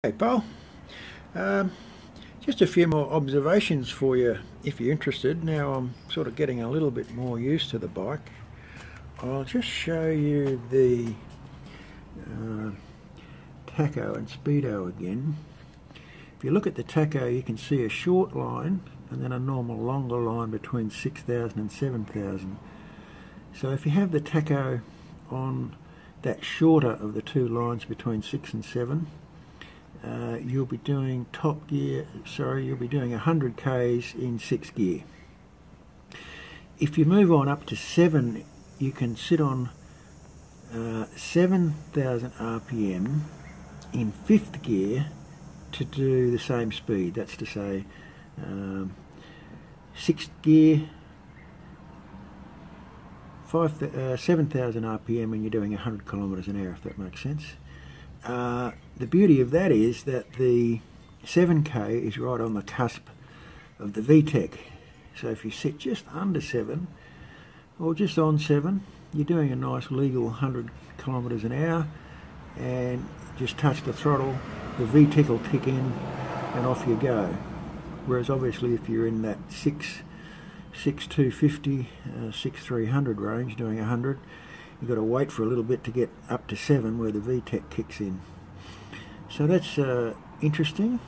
Hey Pol, just a few more observations for you if you're interested. Now I'm sort of getting a little bit more used to the bike. I'll just show you the tacho and speedo again. If you look at the tacho, you can see a short line and then a normal longer line between 6,000 and 7,000. So if you have the tacho on that shorter of the two lines between 6 and 7, you'll be doing you'll be doing 100 k's in 6 gear. If you move on up to 7, you can sit on 7,000 RPM in 5th gear to do the same speed. That's to say 6th gear, 7,000 RPM and you're doing 100 kilometers an hour, if that makes sense. The beauty of that is that the 7k is right on the cusp of the VTEC. So if you sit just under 7 or just on 7, you're doing a nice legal 100 kilometers an hour, and just touch the throttle, the VTEC will kick in and off you go. Whereas obviously if you're in that 6,250, 6,300 range doing 100, you've got to wait for a little bit to get up to 7 where the VTEC kicks in. So that's interesting.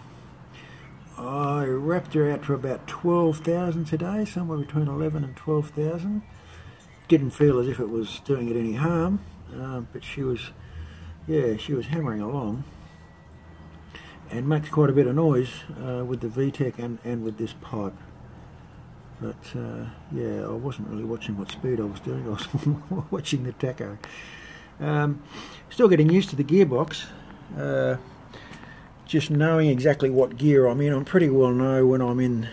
I wrapped her out to about 12,000 today, somewhere between 11 and 12,000. Didn't feel as if it was doing it any harm, but she was hammering along and makes quite a bit of noise with the VTEC and with this pipe. But yeah, I wasn't really watching what speed I was doing, I was watching the tacho. Still getting used to the gearbox. Just knowing exactly what gear I'm in. I pretty well know when I'm in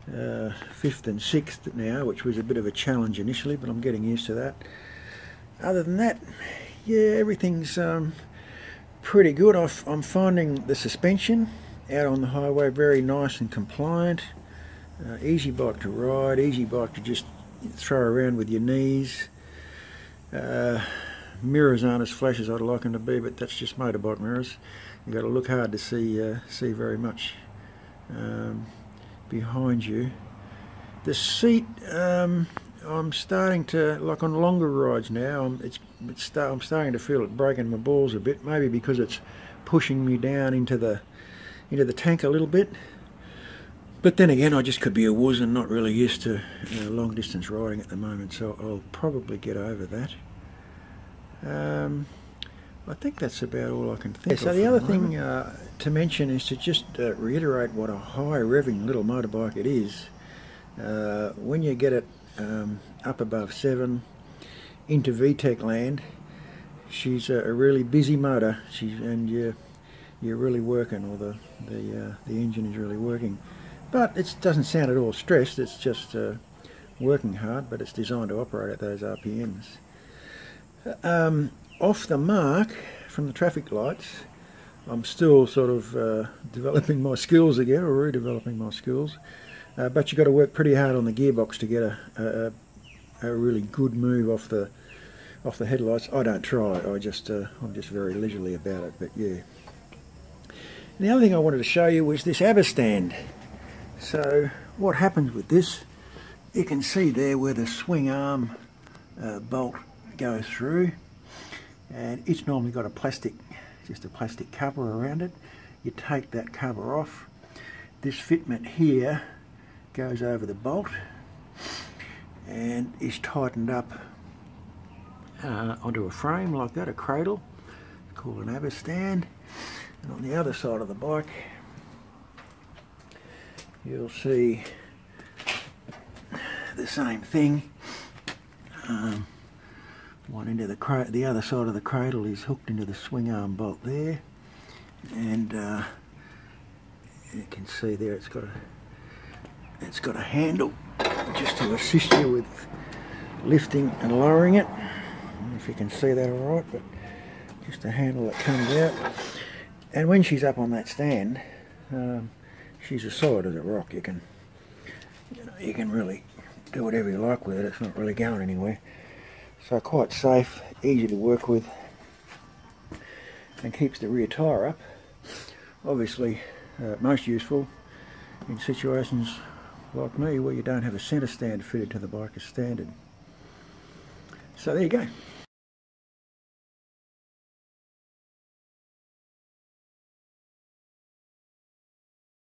5th and 6th now, which was a bit of a challenge initially, but I'm getting used to that. Other than that, yeah, everything's pretty good. I'm finding the suspension out on the highway very nice and compliant. Easy bike to ride, easy bike to just throw around with your knees. Mirrors aren't as flash as I'd like them to be, but that's just motorbike mirrors. You've got to look hard to see very much behind you. The seat, I'm starting to, like on longer rides now, I'm starting to feel it breaking my balls a bit. Maybe because it's pushing me down into the tank a little bit. But then again, I just could be a wuss and not really used to long distance riding at the moment, so I'll probably get over that. I think that's about all I can think of. So the other thing to mention is to just reiterate what a high revving little motorbike it is. When you get it up above 7 into VTEC land, she's a really busy motor. You're really working, or the engine is really working. But it doesn't sound at all stressed, it's just working hard, but it's designed to operate at those RPMs. Off the mark, from the traffic lights, I'm still sort of developing my skills again, or redeveloping my skills. But you've got to work pretty hard on the gearbox to get a really good move off the headlights. I don't try, I'm just very leisurely about it, but yeah. And the other thing I wanted to show you was this ABBA stand. So what happens with this, you can see there where the swing arm bolt goes through, and it's normally got just a plastic cover around it. You take that cover off, this fitment here goes over the bolt and is tightened up onto a frame like that, a cradle. It's called an ABBA stand. And on the other side of the bike, you'll see the same thing. One end of the other side of the cradle is hooked into the swing arm bolt there, and you can see there it's got a handle just to assist you with lifting and lowering it. I don't know if you can see that all right, but just a handle that comes out. And when she's up on that stand, she's as solid as a rock. You can really do whatever you like with it. It's not really going anywhere. So quite safe, easy to work with. and keeps the rear tyre up. Obviously most useful in situations like me where you don't have a centre stand fitted to the bike as standard. So there you go.